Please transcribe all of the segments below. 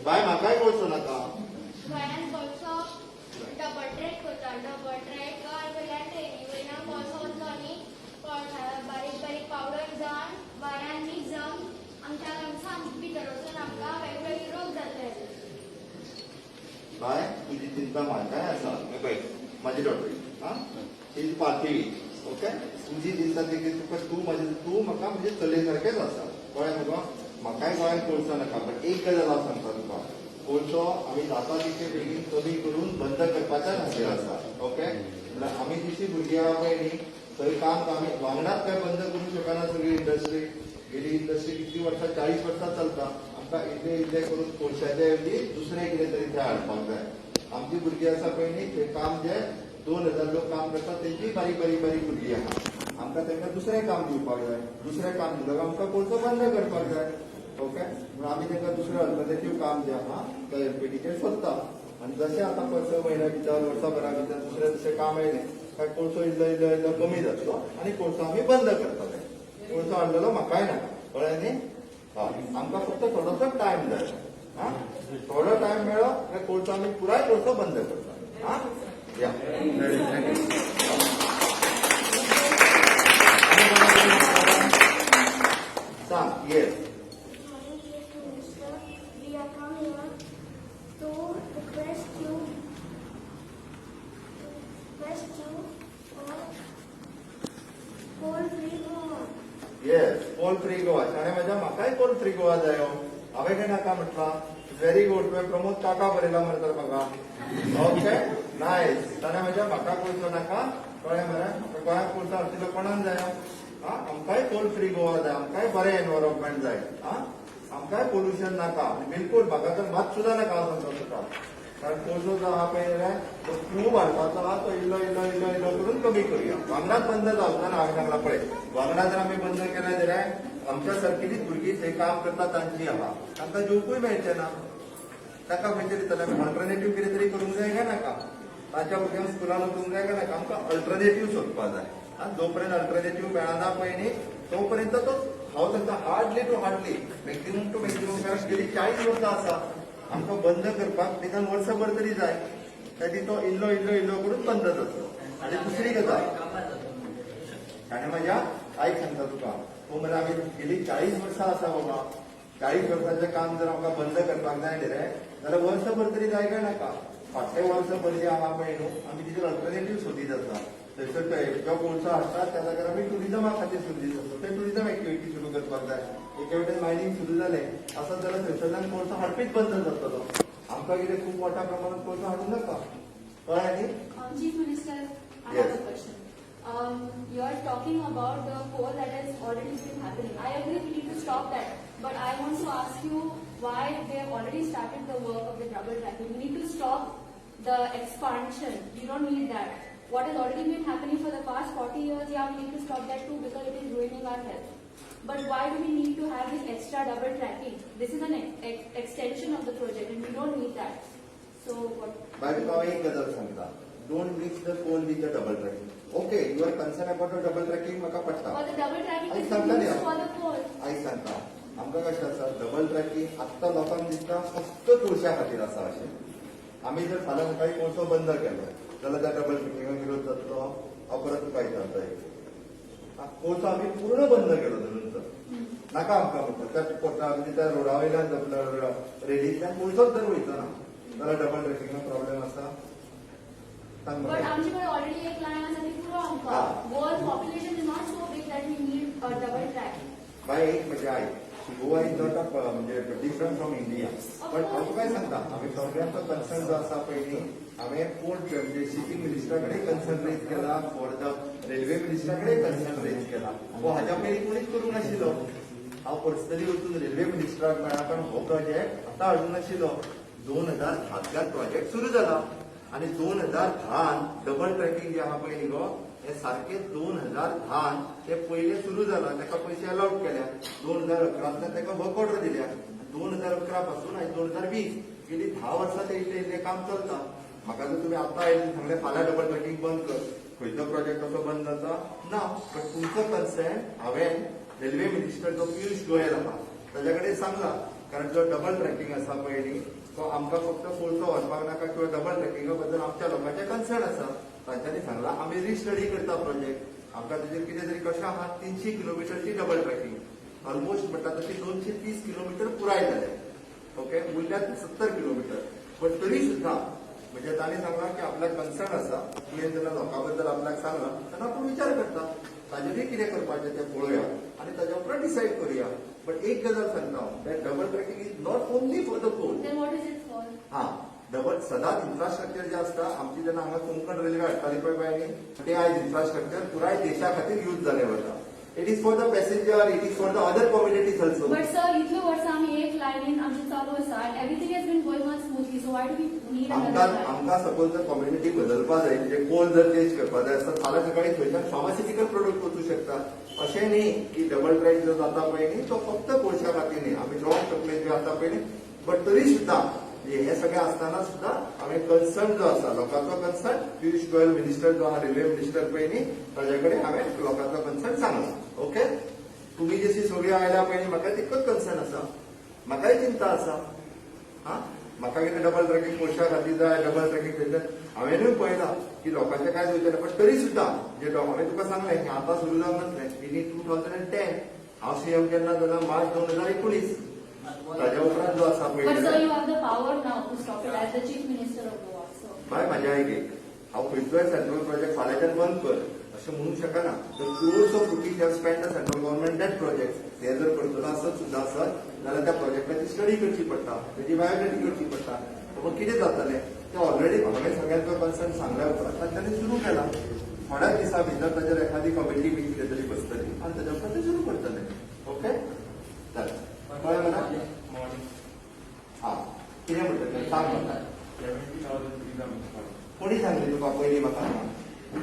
Bye म्हाकाय कोळसो नाका गोंयांत कोळसो डबल ट्रॅक करता. डबल ट्रॅक वयल्यान ट्रेनी वयल्यान कोळसो वतलो आनी बारीक बारीक पावडर जावन वाऱ्यान मिक्स जावन आमच्या लंग्सांत भितर वचून आमकां वेगवेगळे रोग जातले. बाय तुजी चिंता म्हाकाय आसा पळय म्हाजी डॉक्टर हा इज पार्थिवी ओके तुजी चिंता ती तुका तूं म्हाका म्हणजे चले सारकेच आसा कळ्ळें तुका म्हाकाय गोंयांत कोळसो नाका पण एक गजाल हांव सांगता तुका कोळसो आमी जाता तितके बेगीन कमी करून बंद करपाच्या खातीर आसा ओके म्हळ्यार आमी जितली भुरगीं आहा पळय न्ही थंय काम आमी वांगडाच काय बंद करूंक शकना सगळी इंडस्ट्री गेली इंडस्ट्री कितली वर्सां 40 वर्सां चलता आमकां इल्ले करून कोळशाचे ऐवजी दुसरें कितें तरी थंय हाडपाक जाय आमची भुरगीं आसा पळय न्ही थंय काम जे 2000 लोक काम करतात तेंची बारीक भुरगीं आहा आमकां तांकां दुसरें काम दिवपाक जाय दुसरें काम दिलं आमकां कोळसो बंद करपाक जाय ओके म्हणून आमी तांकां दुसरें अल्टरनेटीव काम जे आहा त्या एलपीटीचेर सोदता आनी जशें आतां 5 म्हयन्या भितर वर्साभरा भितर दुसरें काम येयलें काय कोळसो इल्लो कमी जातलो आनी कोळसो आमी बंद करतले कोळसो हाडलेलो म्हाकाय नाका कळ्ळें न्ही हय आमकां फक्त थोडोसो टायम जाय हा थोडो टायम मेळ्ळो काय कोळसो आमी पुराय कोळसो बंद करता हा या सांग yes We are come here to request you for coal-free Goa. Yes coal free Goa शाणे म्हज्या म्हाकाय कोल फ्री गोवा जायो हांवें काय नाका म्हटलां व्हेरी गुड तुवें प्रमोद काका बरयला मरे तर म्हाका ओके नायस ताणें म्हज्या म्हाका कोळसो नाका कळ्ळें मरे म्हाका गोंयांत कोळसो हाडटलो कोणाक जायो हा आमकांय कोल फ्री गोवा जाय आमकांय बरें एनवायरमेंट जाय हा आमकांय पोल्युशन नाका आनी बिलकूल म्हाका तर मात सुद्दां नाका हांव सांगता तुका कारण कोळसो जो आहा पळय रे तो खूब हाडपाचो आहा तो इल्लो करून कमी करुया वांगडाच बंद जावचो ना हांवें सांगलां पळय वांगडा जर आमी बंद केलें जाल्यार आमच्या सारकिलीच भुरगीं थंय काम करता तांची आहा तांकां जेवपूय मेळचें ना ताका खंयचे दितले आमी अल्टरनेटीव कितें तरी करूंक जाय काय नाका तांच्या भुरग्यांक स्कुलान वचूंक जाय काय नाका आमकां अल्टरनेटीव सोदपाक जाय आनी जो पर्यंत अल्टरनेटीव मेळना पळय न्ही तो पर्यंत तो हांव सांगता हार्डली मॅक्झिमम टू मॅक्झिमम कारण गेली 40 वर्सां आसा आमकां बंद करपाक निदान वर्सभर तरी जाय त्याची तो इल्लो करून बंद जातलो आनी दुसरी गजाल ताणें म्हाज्या आईक सांगता तुका तो मरे आमी गेली 40 वर्सां आसा बाबा 40 वर्सांचें काम जर आमकां बंद करपाक जाय न्ही रे जाल्यार वर्सभर तरी जाय काय नाका फाटलें वर्सभर जे आहा पळय न्हू आमी तिचेर अल्टरनेटीव सोदीत आसा थंयसर जो कोळसो हाडटा त्या जाग्यार आमी टुरिजमा खातीर सोदीत आसा ते टुरिजम एक्टिविटी सुरू करपाक जाय एके वटेन मायनिंग सुरू जालें आसत जाल्यार थंयसरल्यान कोळसो हाडपीच बंद जातलो आमकां कितें खूब मोठ्या प्रमाणात कोळसो हाडूं नाका कळ्ळें न्ही Chief Minister, I have a question. You are talking about the coal that has already been happening. I agree we need to stop that. But I want to ask you why they have already started the work of the double tracking. We need to stop the expansion. You don't need that. What has already been happening for the past 40 years, yeah, we need to stop that too because it is ruining our health. But why do we need to have this extra double tracking? This is an extension of the project and we don't need that. So what? By the way, एक गजाल सांगता don't mix the coal with the double tracking. Okay, you are concerned about the double tracking म्हाका पडटा. Or the double tracking I is सांगता used for the coal. आई सांगता आमकां कशें आसा डबल ट्रॅकिंग आत्तां लोकांक दिसता फक्त कोळशा खातीर आसा अशें आमी जर फाल्यां सकाळी कोळसो बंद केलो जाल्यार त्या डबल ट्रॅकिंगाक विरोध जातलो हांव परत तुका विचारता कोळसो आमी पूर्ण बंद केलो धरून तर नाका आमकां म्हणटा त्या रोडा वयल्यान रेलींतल्यान कोळसोच जर वयचो ना जाल्यार डबल ट्रॅकिंगाक प्रॉब्लेम आसा सांग But आमच्याकडे already एक line आसा ती पुरो आमकां. World population is not so big that we need a double track. बाय एक म्हणजे I Goa is not a म्हणजे डिफरंट फ्रॉम इंडिया पण हांव तुका सांगता हांवें सगळ्यांचो कन्सर्न जो आसा पळय न्ही हांवें पोर्ट म्हणजे शिपींग मिनिस्टरा कडेन कन्सर्न रेज केला फॉर द रेल्वे मिनिस्टरा कडेन कन्सर्न रेज केला हो हाच्या पयलीं कोणीच करूंक नाशिल्लो हांव पर्सनली वचून रेल्वे मिनिस्टराक मेळ्ळा कारण हो प्रोजेक्ट आतां हाडूंक नाशिल्लो 2010 प्रोजेक्ट सुरू जाला आणि 2010 डबल ट्रॅकिंग जे आहा पळय न्ही गो हे सारखे 2010 ते पयले सुरू जाला ताका पयशे अलाउड केल्या 2011 ताका वर्क ऑर्डर दिल्या 2011 पासून आज 2020 गेली 10 वर्सां ते इल्ले काम चलता म्हाका जर तुमी आतां आयले सांगले फाल्यां डबल ट्रॅकिंग बंद कर खंयचो प्रोजेक्ट असो बंद जाता ना पण तुमचो कन्सर्न हांवें रेल्वे मिनिस्टर जो पियुष गोयल आहा ताच्या कडेन सांगला कारण जो डबल ट्रॅकिंग आसा पयली तो आमकां फक्त कोळसो व्हरपाक नाका किंवा डबल ट्रॅकिंगा बद्दल आमच्या लोकांचे कन्सर्न आसा. तांच्यांनी सांगला आमी रिस्टडी करता प्रोजेक्ट. आमकां ताचेर कितें तरी कशें आहा 300 किलोमिटरची डबल ट्रॅकिंग, ऑलमोस्ट म्हणटा तशी 230 किलोमिटर पुराय जाले. ओके, उरल्यात 70 किलोमिटर. पण तरी सुद्धा म्हणजे तांणी सांगला की आपल्याक कन्सर्न आसा. तुवें जेन्ना लोकां बद्दल आपल्याक सांगला तेन्ना आपूण विचार करता ताजेरूय कितें करपाचें तें पळोवया आनी ताज्या उपरांत डिसायड करुया. बट एक गजाल सांगता हांव, that double tracking is not only for the coal. Then what is it for? हा, डबल सदांच इन्फ्रास्ट्रक्चर जे आसता आमची जेन्ना हांगा कोंकण रेल्वे हाडटाली पळय बायनी, ते आयज इन्फ्रास्ट्रक्चर पुराय देशा खातीर यूज जाले वता. It is for the passenger, it is for the other communities also. But sir, इतले वर्सां आमी एक लायनीन आमची चालू आसा and everything has been going on smoothly. So why do we need another line? आमकां सपोज जर कम्युनिटी बदलपा जाय, म्हणजे कोल जर चेंज करपा जाय आसता, फाल्यां सकाळी थंयच्यान फार्मास्युटिकल प्रोडक्ट वचूं शकता. अशें न्ही की डबल ट्रॅक जो जाता पळय न्ही तो फक्त कोळशा खातीर न्ही. आमी रॉंग चॉकलेट जे आसा पळय न्ही, बट तरी सुद्धा हे सगळें आसतना सुद्धा हांवें कन्सर्न जो आसा लोकांचो कन्सर्न, पियुष गोयल मिनिस्टर जो आहा रेल्वे मिनिस्टर पळय न्ही ताजे कडेन हांवें लोकांचो कन्सर्न सांगला. ओके, तुम्ही जशी सगळी आयल्या पळय न्ही म्हाका तितकोच कन्सर्न आसा, म्हाकाय चिंता आसा. हा, म्हाका कितें डबल ट्रॅकिंग कोळशा खातीर जाय, डबल ट्रॅकिंग थंयच्यान हांवेनूय पळयलां की लोकांचें कांय जावचें. पण तरी सुद्धा जे हांवें तुका सांगलें की आतां सुरू जावंक नासलें. इन 2010 हांव सीएम केन्ना जालो मार्च 2019. ताज्या उपरांत जो आसा But sir, पळय you have the power now to stop it as the chief minister of Goa. So बाय म्हाज्या आयक एक, हांव खंयचोय सेंट्रल प्रोजेक्ट फाल्यांच्यान बंद कर अशें म्हणूंक शकना. The crores of rupees have spend the central government that project. हे जर करतलो आसत सुद्धा आसत जाल्यार त्या प्रोजेक्टाची स्टडी करची पडटा, तेजी बायोडेटी करची पडटा. पूण कितें जातलें तें ऑलरेडी हांवें सगळ्यांचो कन्सर्न सांगल्या उपरांत तांच्यांनी सुरू केला. थोड्या दिसा भितर ताचेर एखादी कमिटी बी कितें तरी बसतली आनी ताच्या उपरांत ते सुरू करतले. ओके, चल कळ्ळें मना? हा, कितें म्हणटलें सांग म्हाका. कोणी सांगली तुका पयलीं म्हाका?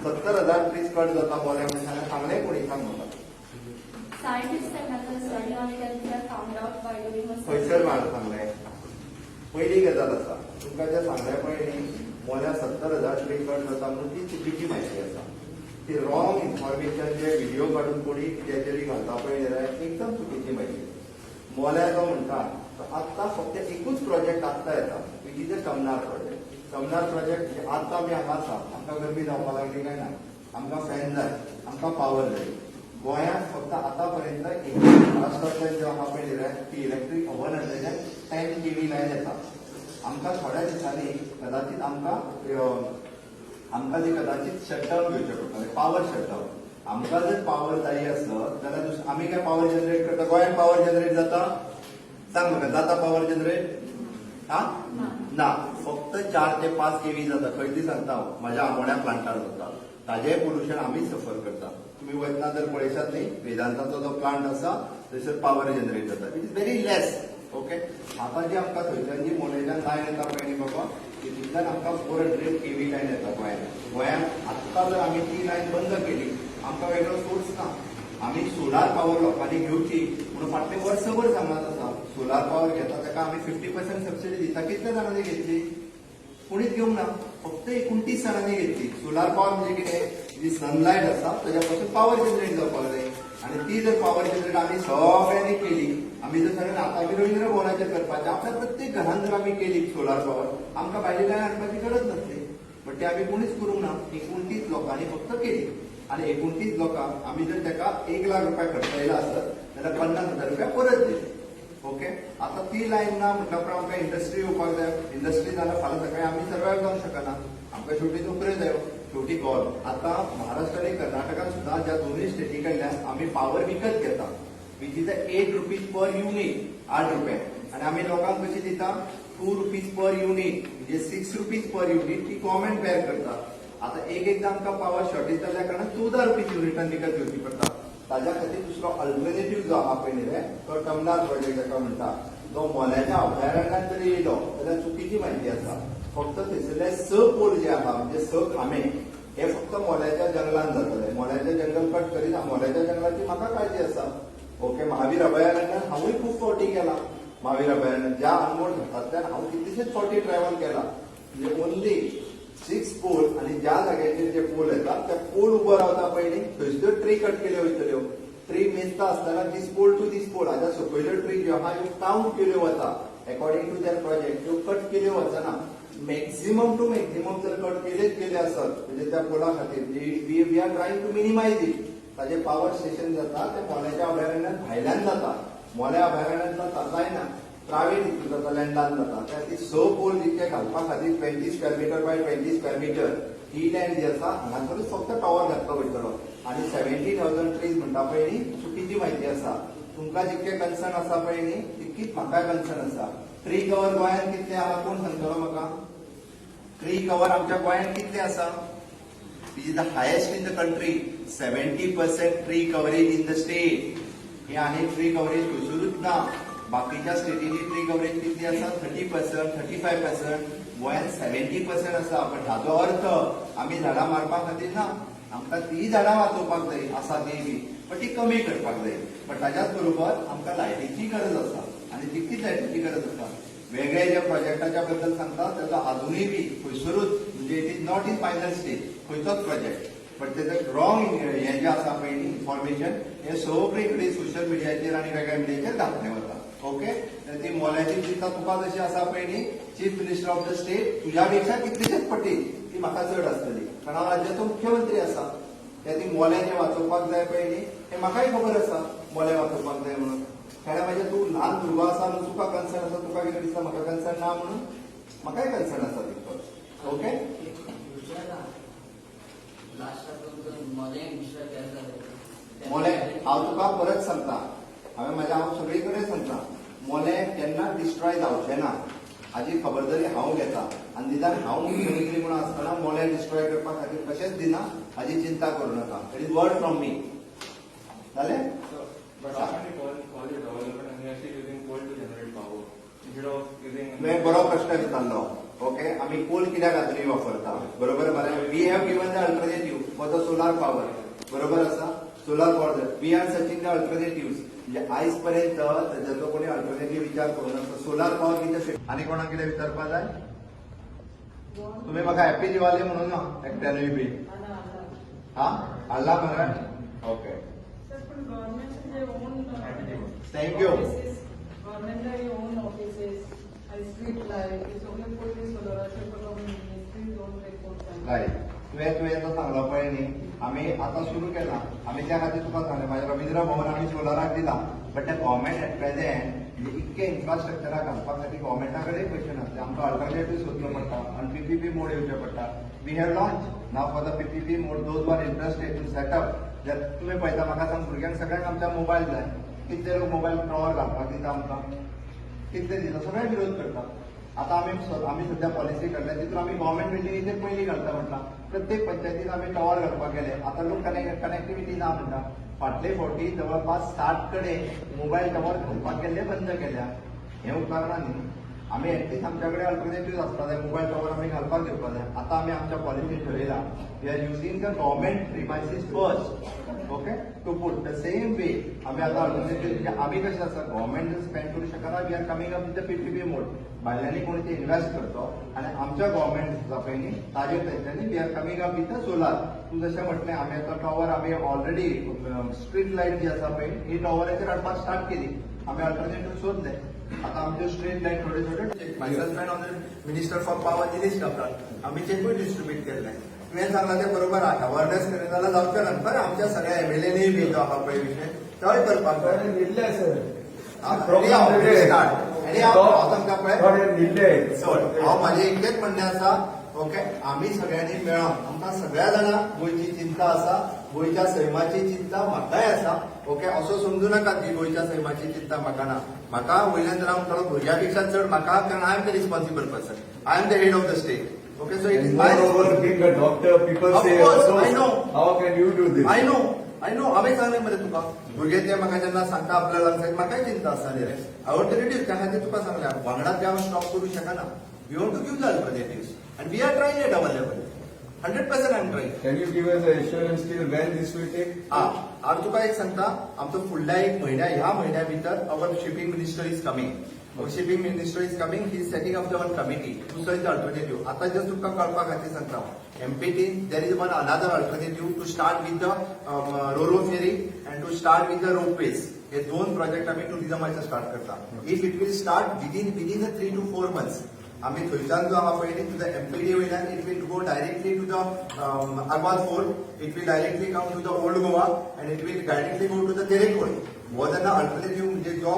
70,000 ट्रीज कट जाता मोल्या म्हणून सांगलें कोणी? सांग म्हाका. scientists have done a study on it and they have found out by doing a खंयसर म्हाका सांगलें? पयली गजाल आसा तुमकां जें सांगलें पळय न्ही मोल्या 70,000 ट्रीज कट जाता म्हणून ती चुकीची म्हायती आसा. ती रॉंग इन्फॉर्मेशन जे व्हिडिओ काडून कोणी कित्याचेरी घालता पळय न्ही एकदम चुकीची म्हायती. मोल्या जो म्हणटा तो आत्तां फक्त एकूच प्रोजेक्ट आत्तां येता, which is the Kamnar project. Kamnar project आत्तां आमी हांगा आसा, आमकां गरमी जावपाक लागली काय ना, आमकां फॅन जाय, आमकां पावर जाय. गोंयांत फक्त आतां पर्यंत महाराष्ट्रांतल्यान जो आहा पळय न्ही ती इलेक्ट्रीक 110 kV लायन येता. आमकां थोड्या दिसांनी कदाचित आमकां ती कदाचित शटडावन घेवचें पडटलें, पावर शटडावन. आमकां जर पावर जाय आसत जाल्यार आमी काय पावर जनरेट करता? गोंयांत पावर जनरेट जाता? सांग म्हाका, जाता पावर जनरेट? हा ना, फक्त 4 ते 5 kV जाता. खंय ती सांगता हांव, म्हाज्या आमोण्या प्लांटार जाता. ताजें पोल्युशन आमी सफर करता. तुम्ही वयतना जर पळयशात न्ही वेदांताचो जो प्लांट आसा थंयसर पावर जनरेट जाता, it is very less. Okay, आतां जी आमकां थंयच्यान जी मोलेच्यान लायन येता पळय न्ही बाबा, तितूंतल्यान आमकां 400 kV लायन येता गोंयांत. आत्तां जर आमी ती लायन बंद केली आमकां वेगळो सोर्स ना. आमी सोलार पावर लोकांनी घेवची म्हणून फाटलें वर्सभर सांगत आसा. सोलार पावर घेता ताका आमी 50% सबसिडी दिता. कितल्या जाणांनी घेतली? कोणीच घेवंक ना, फक्त 29 जाणांनी घेतली. सोलार पावर म्हणजे कितें, जी सनलायट आसा ताच्या पासून पावर जनरेट जावपाक जाय. आनी ती जर पावर जनरेट आमी सगळ्यांनी केली, आमी जर सगळें आतां रवींद्र भवनाचेर करपाचें, आपल्या प्रत्येक घरान जर आमी केली सोलार पावर, आमकां भायली लायन हाडपाची गरज नासली. बट ते आमी कोणीच करूंक ना. 29 लोकांनी फक्त केली. आनी 29 लोकांक आमी जर ताका 1 लाख रुपया खर्चयला आसत जाल्यार 50,000 रुपया परत दिले. ओके, आतां ती लायन ना म्हटल्या उपरांत आमकां इंडस्ट्री येवपाक जाय. इंडस्ट्री जाल्यार फाल्यां सकाळी आमी सर्वायव जावंक शकना. आमकां शेवटी नोकऱ्यो जायो. शेवटी गोव्हर्नमेंट आतां महाराष्ट्र आनी कर्नाटकान सुद्दां ज्या दोनूय स्टेटी कडल्यान आमी पावर विकत घेता, which is 8 rupees per unit, 8 रुपये. आनी आमी लोकांक कशी दिता? 2 रुपीज पर युनिट, म्हणजे 6 रुपीज पर युनिट ती गव्हर्नमेंट बेर करता. आतां एकदां आमकां पावर शॉर्टेज जाल्ल्या कारणान 14 रुपीज युनिटान विकत घेवची पडटा. ताज्या खातीर दुसरो अल्टरनेटीव जो आहा पळय न्ही रे, तो टमनार प्रोजेक्ट जाका म्हणटा, जो मोल्याच्या अभयारण्यात जरी येयलो जाल्यार चुकीची म्हायती आसा. फक्त थंयसरले 6 पोल जे आहा म्हणजे 6 खांबे हे फक्त मोल्याच्या जंगलान जातले. मोल्याचें जंगल कट करीना. मोल्याच्या जंगलाची म्हाका काळजी आसा. ओके, महावीर अभयारण्यात हांवूय खूब फावटी गेला. महावीर अभयारण्यात ज्या अनमोल घाटांतल्यान हांव कितलेशेच फावटी ट्रॅव्हल केला. म्हणजे ओन्ली 6 पोल, आनी ज्या जाग्याचेर जे पोल येतात त्या पोल उबो रावता पळय न्ही थंयसर ट्री कट केल्यो वयतल्यो. ट्री मेजता आसतना this pole to this pole हाच्या सकयल्यो ट्री ज्यो आहा ह्यो काउंट केल्यो वता अकॉर्डिंग टू देअर प्रोजेक्ट ह्यो कट केल्यो वचना मॅक्झिमम टू मॅक्झिमम जर कट केले आसत म्हणजे त्या पोला खातीर we are trying to minimize it ताजे पॉवर स्टेशन जाता ते मोल्याच्या अभयारण्यात भायल्यान जाता मोल्या अभयारण्यात जायना प्रायव्हेट हितून जाता लँडान जाता त्या ती स पोल जितके घालपा खातीर 20 square metre by 20 square metre ही लँड जी आसा हांगासरूच फक्त टॉवर घातलो वयतलो आणि 70,000 ट्रीज म्हणटा पळय न्ही चुकीची म्हायती आसा तुमकां जितके कन्सर्न आसा पळय न्ही तितकीच म्हाकाय कन्सर्न आसा ट्री कवर गोंयांत कितले आहा कोण सांगतलो म्हाका ट्री कवर आमच्या गोंयांत कितले आसा it is the highest in the country 70% tree coverage in the state हे आनी ट्री कवरेज खंयसरूच ना बाकीच्या स्टेटीनी ट्री कवरेज कितली आसा 30% 35% गोंयांत 70% आसा पण हाचो अर्थ आमी झाडां मारपा खातीर ना आमकां ती झाडां वाचोवपाक जाय आसा ती बी पण ती कमी करपाक जाय पण ताच्याच बरोबर आमकां लायटीची गरज आसा आणि तितकीच लायटीची गरज आसा वेगळे जे प्रोजेक्टाच्या बद्दल सांगता त्याचा अजूनही बी खंयसरूच म्हणजे it is not in final stage खंयचोच प्रोजेक्ट पण त्याचं रॉंग हे जे आसा पळय इन्फॉर्मेशन हे सगळे कडेन सोशल मिडियाचेर आणि वेगळ्या मिडियाचेर घातलें वता ओके ती मोल्याची चिंता तुका जशी आसा पळय न्ही chief minister of the state तुझ्या पेक्षा कितलेशेच पटी ती म्हाका चड आसतली कारण हांव राज्याचो मुख्यमंत्री आसा त्या ती मोल्या जे वाचोवपाक जाय पळय न्ही हे म्हाकाय खबर आसा मोल्या वाचोवपाक जाय म्हणून कारण म्हणजे तू ल्हान भुरगो आसा म्हणून तुका कन्सर्न आसा तुका कितें दिसता म्हाका कन्सर्न ना म्हणून म्हाकाय कन्सर्न आसा तितकोच ओके मोले हांव तुका परत सांगता हांव सगळे कडेन सांगता मोले केन्ना डिस्ट्रॉय जावचें ना हाजी खबरदारी हांव घेता आनी निदान हांव मुख्यमंत्री म्हणून आसतना मोले डिस्ट्रॉय करपा खातीर कशेंच दिना हाजी चिंता करूं नाका it is word from me जालें तुवें बरो प्रश्न विचारलो ओके आमी कोल कित्याक आजूनय वापरता बरोबर मरे we have given the alternative for the solar power बरोबर आसा solar power we are searching the alternative म्हणजे आयज पर्यंत ताजो कोणी अल्टरनेटिव्ह विचार करूं ना सोलार पॉवर कितें आनी कोणाक कितें विचारपा जाय तुम्ही म्हाका हॅपी दिवाळी म्हणून ना एकट्यानूय बी हा हाडला मरे okay thank you own offices and street light. It's only for the solar please don't report them. Right तुवें तो सांगलो पळय न्ही आमी आतां सुरू केला आमी त्या खातीर तुका सांगलें माझ्या रवींद्र भवन आमी सोलाराक दिला बट त्या गव्हर्मेंट एट प्रेझेंट म्हणजे इतके इन्फ्रास्ट्रक्चराक घालपा खातीर गव्हर्मेंटा कडेन पयशे नासले आमकां अल्टरनेटीव सोदचो पडटा आनी पीपीपी मोड येवचे पडटा we have launch now for the PPP mode those were interested to set up जर तुमी पळयता म्हाका सांग भुरग्यांक सगळ्यांक आमच्या मोबायल जाय कितले लोक मोबायल टॉवर घालपाक दिता आमकां कितले दिता सगळे विरोध करतात आता आम्ही सध्या पॉलिसी काढल्या तितून आम्ही गव्हर्मेंट बिल्डिंगेचेर पयलीं घालता म्हटला प्रत्येक पंचायतीन आम्ही टॉवर घालपाक गेले आता लोक कनेक्टिव्हिटी ना म्हणटा फाटले फावटी जवळपास 60 कडेन मोबायल टॉवर घालपाक गेल्ले बंद केल्या हे उपकारना न्ही आम्ही ऍटलीस्ट आमच्याकडे अल्टरनेटिव्ह आसता जाय मोबायल टॉवर आम्ही घालपाक घेवपा जाय आता आम्ही आमच्या पॉलिसीन ठरयला we are using the government premises first okay to put the same way आम्ही आता अल्टरनेटिव्ह आम्ही कशें आसा गव्हर्मेंट स्पेंड करू शकना we are coming up with the PPP mode भायल्यांनी कोणी ते इन्व्हेस्ट करतो आणि आमच्या गव्हर्मेंट आसा पळय न्ही ताजेर तेंच्यांनी we are coming up with the solar तूं जशें म्हटलें आमी आतां टॉवर आमी ऑलरेडी स्ट्रीट लायट जी आसा पळय ही टॉवराचेर हाडपाक स्टार्ट केली आमी अल्टरनेटिव्ह सोदले आता आमचे स्ट्रीट लायट थोडे थोडे myself of minister for power the list काडटात आमी चेकूय डिस्ट्रीब्यूट केल्ले तुवें सांगला ते बरोबर आहा अवेअरनेस करीत जाल्यार जावचें ना बरें आमच्या सगळ्या एमएलएनी बी जो आहा पळय विशय तोय करपाक जाय निल्ले सर हांव म्हाजें इतकेंच म्हणणें आसा ओके आमी सगळ्यांनी मेळोन आमकां सगळ्या जाणांक गोंयची चिंता आसा गोंयच्या सैमाची चिंता म्हाकाय आसा ओके असो समजू नाका ती गोंयच्या सैमाची चिंता म्हाका ना म्हाका वयल्यान जर हांव थोडो भुरग्या पेक्षा चड म्हाका कारण I am the responsible person I am the head of the state okay so it is my being a doctor, people Of say, course, so, I know. how can you do this? I know हांवें सांगलें मरे तुका भुरगे ते म्हाका जेन्ना सांगता आपल्या लंग्साक म्हाकाय चिंता आसताली रे अल्टरनेटिव्ह त्या खातीर तुका सांगल्या वांगडा ते हांव स्टॉप करूं शकना we want to give the alternative and we are trying at our level 100% I am trying Can you give us an assurance till when this will take? हांव तुका एक सांगता आमचो फुडल्या एक म्हयन्या ह्या म्हयन्या भितर our shipping minister is coming shipping minister is coming, he is setting up the one committee to search the alternative. आता जस्ट तुमका कळपा खातीर सांगता, MPT there is one another alternative to start with the roro ferry and to start with the ropeways. हे दोन project आम्ही टुरिझमाचे start करता. If it will start within 3 to 4 months, आम्ही थंयच्यान जो आहा पळय टू द MPT वयल्यान it will go directly to the Arbaz fort, it will directly come to the old Goa and it will directly go to the Terekhol. हो जेन्ना alternative म्हणजे जो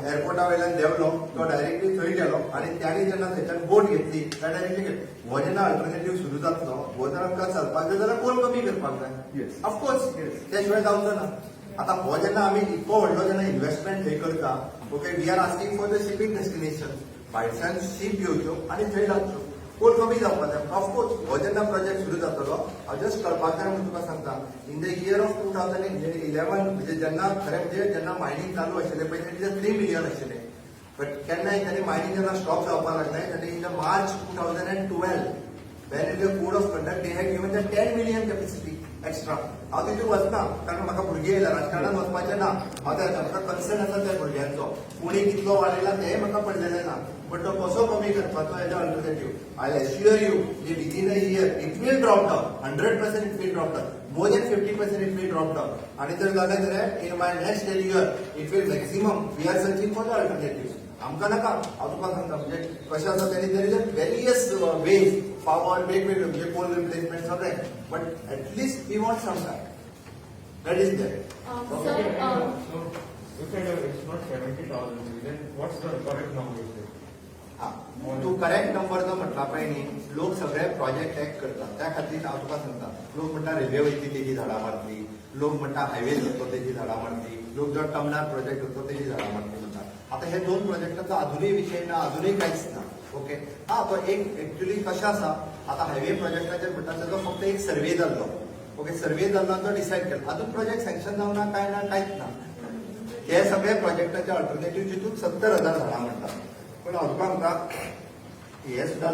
एअरपोर्टा वयल्यान देवलो तो डायरेक्टली थंय गेलो आणि त्याने जेन्ना थंयच्यान बोट घेतली त्या डायरेक्टली गेलो. हो जेन्ना अल्टरनेटिव्ह सुरू जातलो हो जर आमकां चलपाक जाय जाल्यार कोण कमी करपाक जाय. Yes. ऑफकोर्स त्या शिवाय जावचो ना. आता हो जेन्ना आमी इतको व्हडलो जेन्ना इन्व्हेस्टमेंट थंय करता, okay, we are asking for the shipping destination, भायरच्यान शीप घेवच्यो आणि थंय लागच्यो. कोण कमी जावपाक जाय. ऑफकोर्स हो जेन्ना प्रोजेक्ट सुरू जातलो हांव जस्ट कळपाक जाय म्हणून तुका सांगता, इन द इयर ऑफ 2011 म्हणजे जेन्ना खरें म्हणजे जेन्ना मायनिंग चालू आशिल्लें पळय तेन्ना 3 million आशिल्लें. बट केन्नाय ताणी मायनिंग जेन्ना स्टॉप जावपाक लागलें तेन्ना in the March 2012 when in the code of conduct they had given the 10 million capacity extra. हांव तेजेर वचना कारण म्हाका भुरगीं येयला, राजकारणात वचपाचें ना. हांव म्हाका कन्सर्न आसा त्या भुरग्यांचो. कोणी कितलो वाडयला तेंय म्हाका पडलेलें ना. बट तो कसो कमी करपाचो हेजो अल्टरनेटिव्ह आय एश्युअर यू की within a year it will drop down. 100% it will drop down. More than 50% it will drop down. आणि जर जालें जाल्यार in my next 10 years it will maximum we are searching for the alternative. आमकां नाका. हांव तुका सांगता म्हणजे कशें आसा तेणी there is a various ways power वेगवेगळे म्हणजे कोल रिप्लेसमेंट सगळें, but at least we want some time. That is that. Sir, So, you said it's not 70,000, then what's the correct number? You said? तू करेक्ट नंबर जो म्हटला पळय न्ही, लोक सगळे प्रोजेक्ट टॅक करतात. त्या खातीर हांव तुका सांगता, लोक म्हणटा रेल्वे वयतली तेजी झाडां मारतली, लोक म्हणटा हायवे जातलो तेजी झाडां मारतली, लोक जो टर्मिनल प्रोजेक्ट जातलो तेजी झाडां मारतली म्हणटा. आता हे दोन प्रोजेक्टाचो अजूनही विषय ना, अजूनही कांयच ना. ओके, हा तो एक एक्च्युअली कशें आसा, आता हायवे प्रोजेक्टाचेर म्हणटा तेजो फक्त एक सर्वे जाल्लो. ओके, सर्वे जाल्लो तो डिसायड केलो. अजून प्रोजेक्ट सँक्शन जावना काय ना, कांयच ना. हे सगळे प्रोजेक्टाचे अल्टरनेटिव्ह जितून 70,000 झाडां म्हणटा. पण हांव तुका म्हणटा हे सुद्धा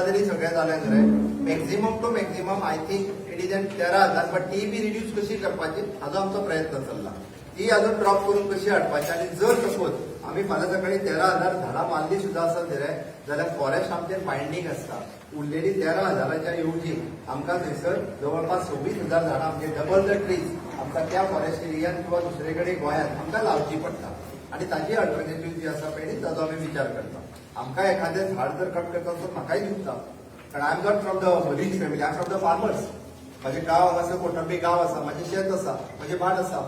जरी सगळें जालें जाल्यार maximum to maximum I think it is 13,000. But ती बी रिड्यूस कशी करपाची हाजो आमचो प्रयत्न चल्ला. ती अजून ड्रॉप करून कशी हाडपाची. आणि जर सपोज आम्ही फाल्यां सकाळी 13,000 झाडां मारली सुद्धा आसत जाल्यार फॉरेस्ट आमचेर बायंडींग आसता. उरलेली 13,000च्या येवजी आमकां थंयसर जवळपास 26,000 झाडां म्हणजे डबल द ट्रीज आमकां त्या फॉरेस्ट एरियान किंवा दुसरे कडेन गोंयांत आमकां लावची पडटा. आणि ताची अल्टरनेटिव्ह जी आसा पळय ताचो आमी विचार करता. आमकां एखादें झाड जर कट करता तर म्हाकाय दिसता, कारण I am not from the rich family, I am from the farmers. माझे गांव आसा, कोटंबी गांव आसा, माझे शेत आसा, माझे भाट आसा.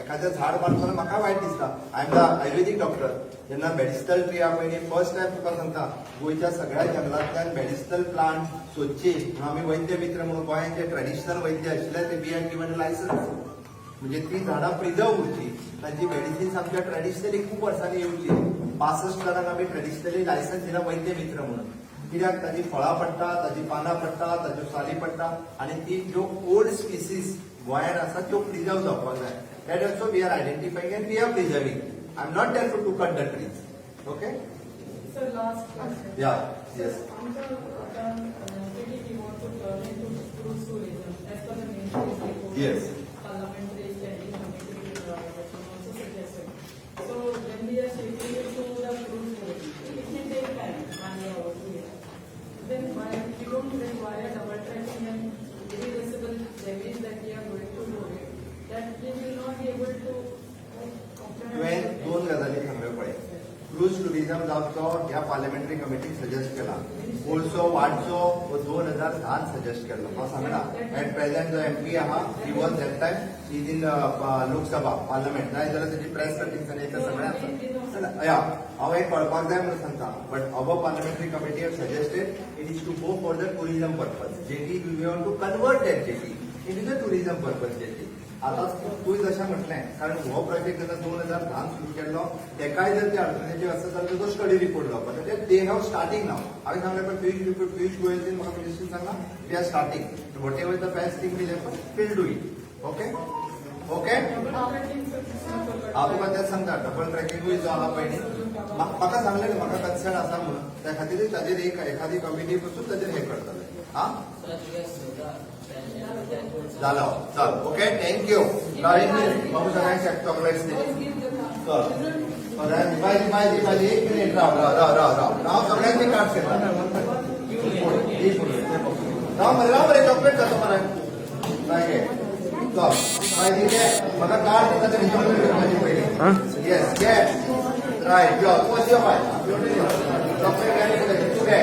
एखादें झाड मारतना म्हाका वायट दिसता. I am the Ayurvedic doctor. जेन्ना मेडिसिनल ट्री आहा पळय फर्स्ट टायम तुका सांगता गोंयच्या सगळ्या जंगलांतल्यान मेडिसिनल प्लांट सोदचे म्हणून आमी वैद्य मित्र म्हणून गोंयांत जे ट्रेडिशनल वैद्य आशिल्ले ते बी आर गिवन लायसन्स. म्हणजे ती झाडां प्रिजर्व उरची, तांची मेडिसिन्स आमच्या ट्रेडिशनली खूप वर्सांनी येवची. 65 जाणांक आमी ट्रेडिशनली लायसन्स दिला वैद्य मित्र म्हणून. कित्याक ताजी फळां पडटा, ताजी पानां पडटा, ताज्यो साली पडटा आणि ती ज्यो ओल्ड स्पिसीस गोंयांत आसा त्यो प्रिजर्व जावपाक जाय. That also we are identifying and we are preserving. I am not there to cut the trees. Okay, Sir, last question. या yes. After city, we want to turn into cruise tourism as per the ministry's report. Yes. Parliamentary standing committee that also suggested. So when we are shifting it to the cruise tourism, it may take time, 1 year or 2 years. Then why we don't require double tracking and irreversible damage that we are going to do it, that we will not be able to तुवें दोन गजाली सांगल्यो पळय. Cruise tourism जावचो ह्या parliamentary कमिटीक suggest केला. Also वाडचो 2010 suggest केल्लो. हांव सांगना एट प्रेझेंट जो MP आहा he was that time is in Lok Sabha parliament. नाय जाल्यार तेजी प्रेस कटिंग्स आनी हें सगळें आसा. या हांव एक कळपाक जाय म्हणून सांगता. But our parliamentary committee have suggested it is to go for the tourism purpose. Jetty we want to convert that jetty in the tourism purpose jetty. आता तूं जशें म्हटलें, कारण हो प्रोजेक्ट जेन्ना 2010 सुरू केल्लो तेकाय जर ते अल्टरनेटिव्ह आसत जाल्यार तो स्टडी रिपोर्ट जावपाक जाय. They have starting now. हांवें सांगलें पण पियूष गोयलजीन म्हाका मिनिस्ट्रीन सांगला we are starting. Whatever the best thing will happen will do it. Okay okay, हांव तुका तेच सांगता. डबल ट्रॅकिंगूय जो आहा पळय न्ही, म्हाका सांगलें म्हाका कन्सर्न आसा म्हणून. त्या खातीर ताजेर एक एखादी कमिटी बसून ताजेर हें करतले. हां झालो चल. Okay, thank you. बाबू सगळ्यांक चॉकलेट्स दी. चल. माझी 1 मिनिट राव नाव सगळ्यांचे कार्ड सेट राव बरे चॉकलेट जातो मला नाही माझी घे मला कार्ड देता तरी चॉकलेट माझी पहिले येस घे राईट यो वॉच युअर माय चॉकलेट तू घे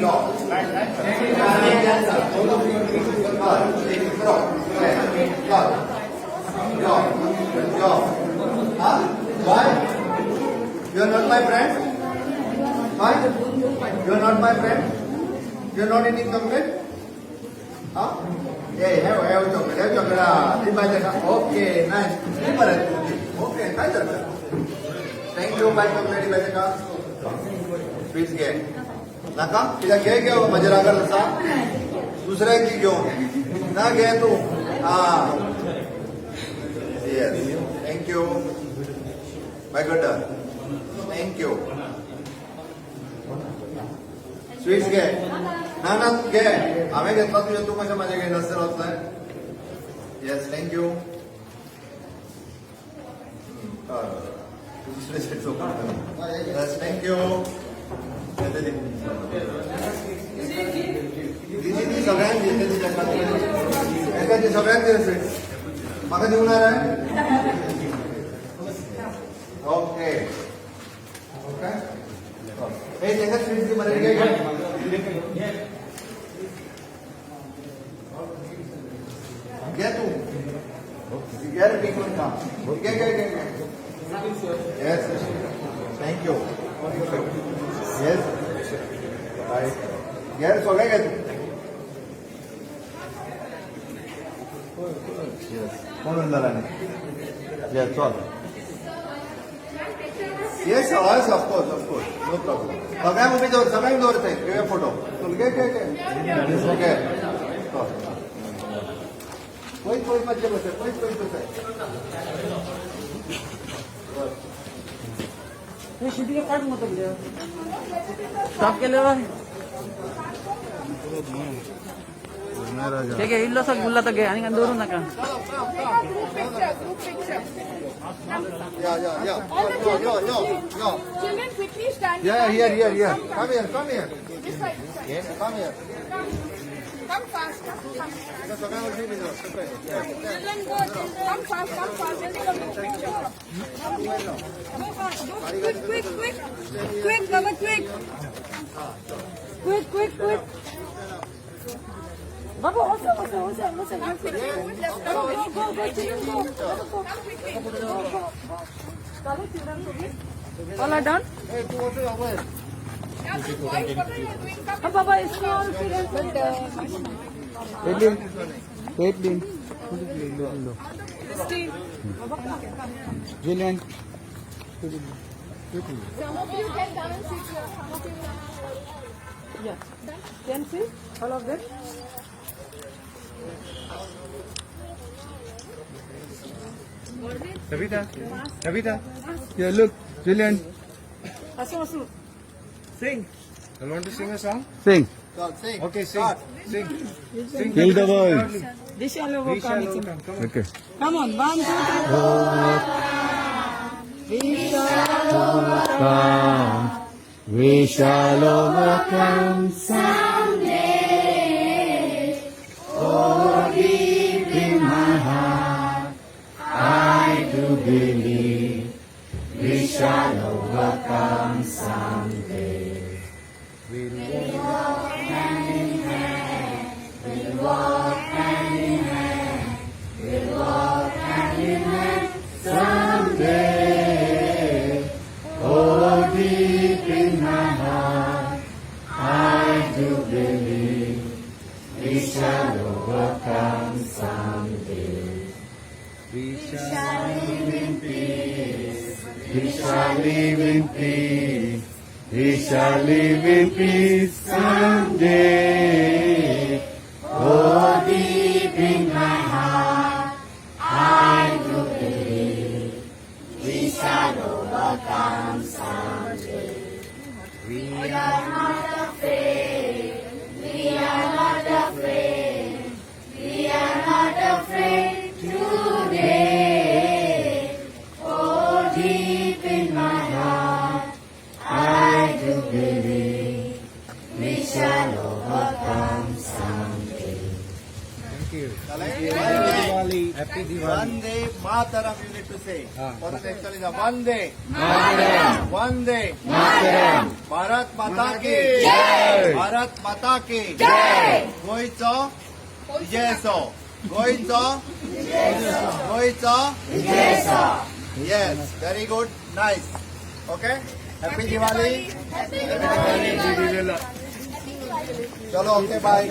यो Why? You are not my friend? Why? You are not my friend? You are not eating chocolate? Huh? Yeah, have chocolate. Have chocolate. This by the okay, nice. Okay, काय झालं? Thank you, buy chocolate by the car. Please घे. नका तिला घे माझ्या रागाला असा दुसऱ्याची घेऊन ना घे तू हा येस थँक्यू माय गुड थँक्यू स्वीट्स घे ना घे आम्ही घेतला तुझ्या तू माझ्या माझ्या घे नसतं होत येस थँक्यू दुसरे सेट येस थँक्यू सगळ्यांची सगळ्यांचे मला देणार आहे ओके ओके हे त्याच्या स्वीटची मध्ये घ्या तू घ्या रे पण का घ्या येस थँक्यू येस बाय घ्या सगळ्या घ्या तू कोण झाला नाही चल yes yes of course no problem सगळ्या मुली जवळ सगळ्यांक दवरताय घेऊया फोटो चल घे ओके पयस मातशें बसय पयस बसय स्टॉप केलं ठीक आहे इल्लो सग बुल्ला तर घे आणि दौरू नका Children, quickly stand. here come here This side, this side. come here Come fast, come fast. सगळ्या गोष्टी Children, go. Come fast, come fast. Then come to picture. Go fast, go. Quick, Baba, quick. Quick. Baba, also. Go, children, go. Come quickly. Go. Chalo, children, please. All are done? Hey, Tu also aware. Yeah, this boys, what are you doing? Come. Baba, it's small children. Julian. Some of you can come and sit here. Some of you will. Yeah. Can see all of them? Tabitha. Yeah, look, Julian. Asu. Sing. You want to sing a song? Sing. चल sing. Okay, sing. Sing. Sing. Kill the boys. This shall We shall overcome. Come on. Okay. Come on, 1, 2, 3. We shall overcome I do believe we shall overcome someday. We'll walk hand in hand. We'll walk hand in hand. We'll walk hand in hand someday. Oh, deep in my heart, I do believe we shall overcome someday. We shall live in peace. We shall live in peace. We shall live in peace someday. Oh, deep in my heart, I do believe we shall overcome someday. We are not afraid. We are not afraid. We are not afraid today. Oh, dear. deep in my heart, I do believe we shall overcome someday. Thank you. Happy Diwali. Vande Mataram, you need to say. For the next one is a Vande. Mataram. Vande. Mataram. Bharat Mata ki. Jai. Bharat Mata ki. Jai. Goicho. Vijayaso. Goicho. Goicho. Vijayaso. Yes, very good. Nice. Okay. Happy Diwali. Happy Diwali. Chalo, okay, bye.